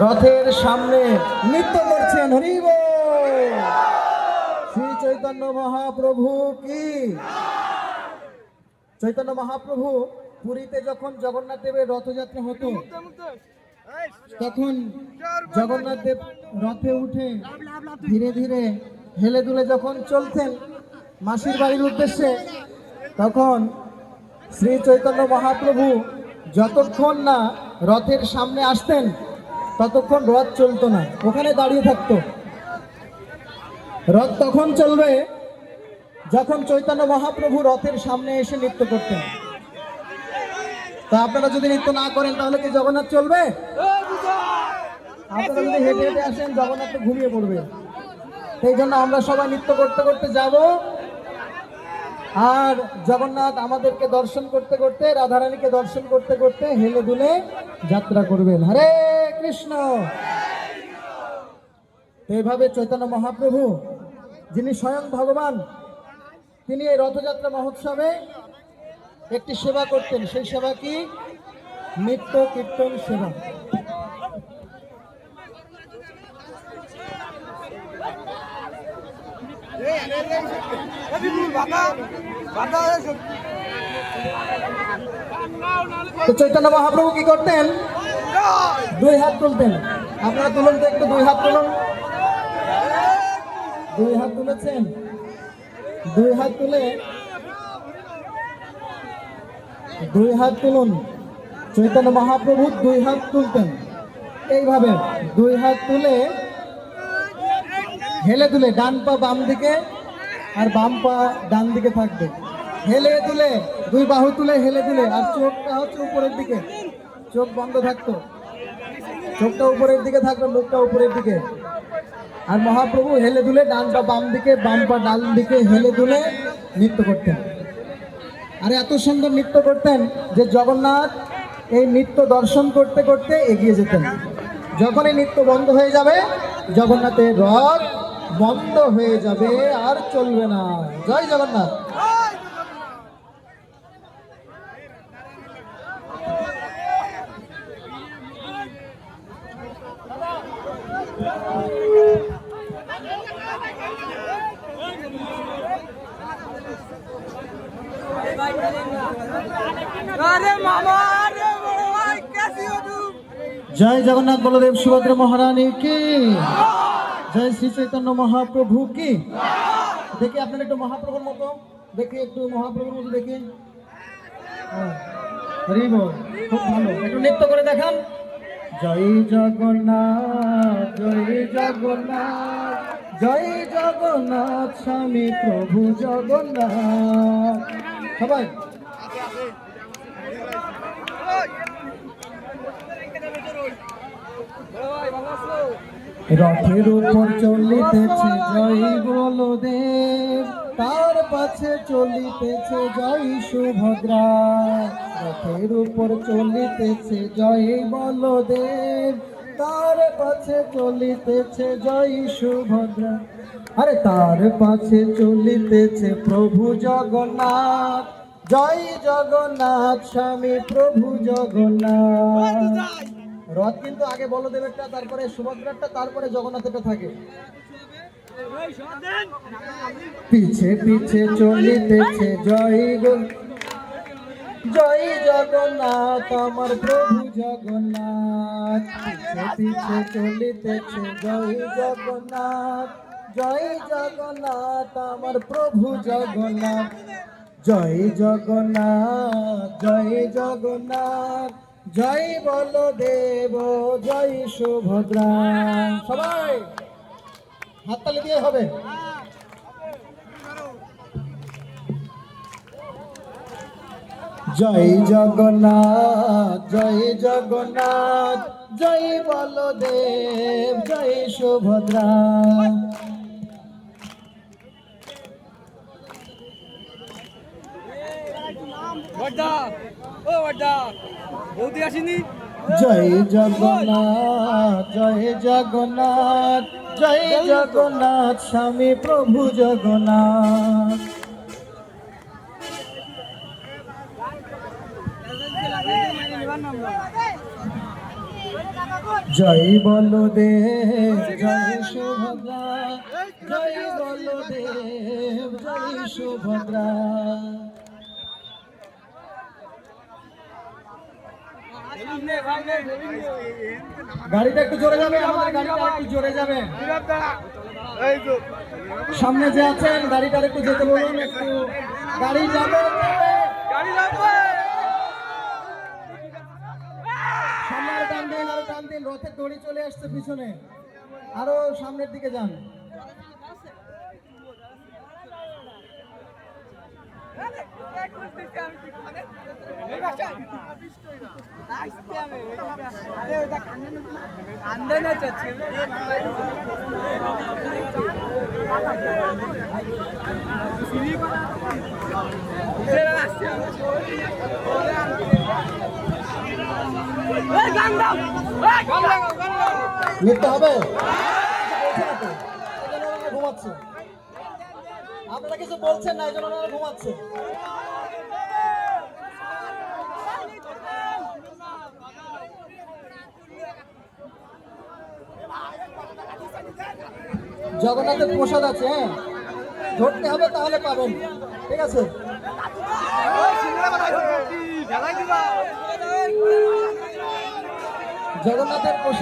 রথের সামনে নৃত্য করছেন। হরি বল। শ্রী চৈতন্য মহাপ্রভু কি। চৈতন্য মহাপ্রভু পুরীতে যখন জগন্নাথ দেবের রথযাত্রা হতো, তখন জগন্নাথ দেব রথে উঠে ধীরে ধীরে হেলে দুলে যখন চলতেন মাসির বাড়ির উদ্দেশ্যে, তখন শ্রী চৈতন্য মহাপ্রভু যতক্ষণ না রথের সামনে আসতেন ততক্ষণ রথ চলতো না, ওখানে দাঁড়িয়ে থাকতো। রথ তখন চলবে যখন চৈতন্য মহাপ্রভু রথের সামনে এসে নৃত্য করতেন। তা আপনারা যদি নৃত্য না করেন তাহলে কি জগন্নাথ চলবে? আপনারা যদি হেঁটে হেঁটে আসেন জগন্নাথ তো ঘুমিয়ে পড়বে। সেই জন্য আমরা সবাই নৃত্য করতে করতে যাব, আর জগন্নাথ আমাদেরকে দর্শন করতে করতে, রাধারানীকে দর্শন করতে করতে হেলে দুলে যাত্রা করবেন। হরে কৃষ্ণ। এইভাবে চৈতন্য মহাপ্রভু, যিনি স্বয়ং ভগবান, তিনি এই রথযাত্রা মহোৎসবে একটি সেবা করতেন। সেই সেবা কি? নিত্য কীর্তন সেবা। তো চৈতন্য মহাপ্রভু কি করতেন? দুই হাত তুলতেন। আপনারা তুলুন তো একটু, দুই হাত তুলুন। দুই হাত তুলেছেন? দুই হাত তুলে, দুই হাত তুলুন। চৈতন্য মহাপ্রভু দুই হাত তুলতেন এইভাবে, দুই হাত তুলে হেলে দুলে, ডান পা বাম দিকে আর বাম পা ডান দিকে থাকবে। হেলে দুলে, দুই বাহু তুলে হেলে দুলে, আর চোখটা হচ্ছে উপরের দিকে, চোখ বন্ধ থাকতো, চোখটা উপরের দিকে থাকবে, মুখটা উপরের দিকে। আর মহাপ্রভু হেলে দুলে ডান পা বাম দিকে, বাম পা ডান দিকে হেলে দুলে নৃত্য করতেন। আর এত সুন্দর নৃত্য করতেন যে জগন্নাথ এই নৃত্য দর্শন করতে করতে এগিয়ে যেতেন। যখন এই নৃত্য বন্ধ হয়ে যাবে, জগন্নাথের রথ বন্ধ হয়ে যাবে, আর চলবে না। জয় জগন্নাথ। জয় জগন্নাথ বলদেব সুভদ্রা মহারানী কি। জয় শ্রী চৈতন্য মহাপ্রভু কি। দেখি আপনারা একটু মহাপ্রভুর মতো, দেখি একটু মহাপ্রভুর মতো দেখি। হরি বল। খুব ভালো, একটু নৃত্য করে দেখান। জয় জগন্নাথ, জয় জগন্নাথ, জয় জগন্নাথ স্বামী প্রভু জগন্নাথ। সবাই রথের উপর চলিতেছে জয় বলদেব, তার পাছে চলিতেছে জয় সুভদ্রা। রথের উপর চলিতেছে জয় বলদেব, তার পাছে চলিতেছে জয় সুভদ্রা। আরে তার পাছে চলিতেছে প্রভু জগন্নাথ। জয় জগন্নাথ স্বামী প্রভু জগন্নাথ। রথ কিন্তু আগে বলদেবেরটা, তারপরে সুভদ্রারটা, তারপরে জগন্নাথেরটা থাকে। পিছে পিছে চলিতেছে জয় জয় জগন্নাথ আমার প্রভু জগন্নাথ। পিছে পিছে চলিতেছে জয় জগন্নাথ, জয় জগন্নাথ আমার প্রভু জগন্নাথ। জয় জগন্নাথ, জয় জগন্নাথ, জয় বলদেব, জয় সুভদ্রা। সবাই হাততালি দিয়ে হবে। জয় জগন্নাথ, জয় জগন্নাথ, জয় বলদেব, জয় সুভদ্রা। জয় জগন্নাথ, জয় জগন্নাথ, জয় জগন্নাথ স্বামী প্রভু জগন্নাথ। জয় বলদেব জয় সুভদ্রা, জয় বলদেব জয় সুভদ্রা। গাড়িটা একটু জোরে যাবে, আমাদের গাড়িটা একটু জোরে যাবে। সামনে যে আছেন গাড়িটা একটু যেতে বলুন, একটু গাড়ি যাবে, সামনে আরো টান দিন, আরো টান দিন। রথের দড়ি চলে আসছে পিছনে, আরো সামনের দিকে যান। নিতে হবে, ঘুমাচ্ছে। আপনারা কিছু বলছেন না, এই জন্য ওনারা ঘুমাচ্ছে। জগন্নাথের প্রসাদ আছে, হ্যাঁ ধরতে হবে তাহলে পাবেন, ঠিক আছে। জগন্নাথের প্রসাদ।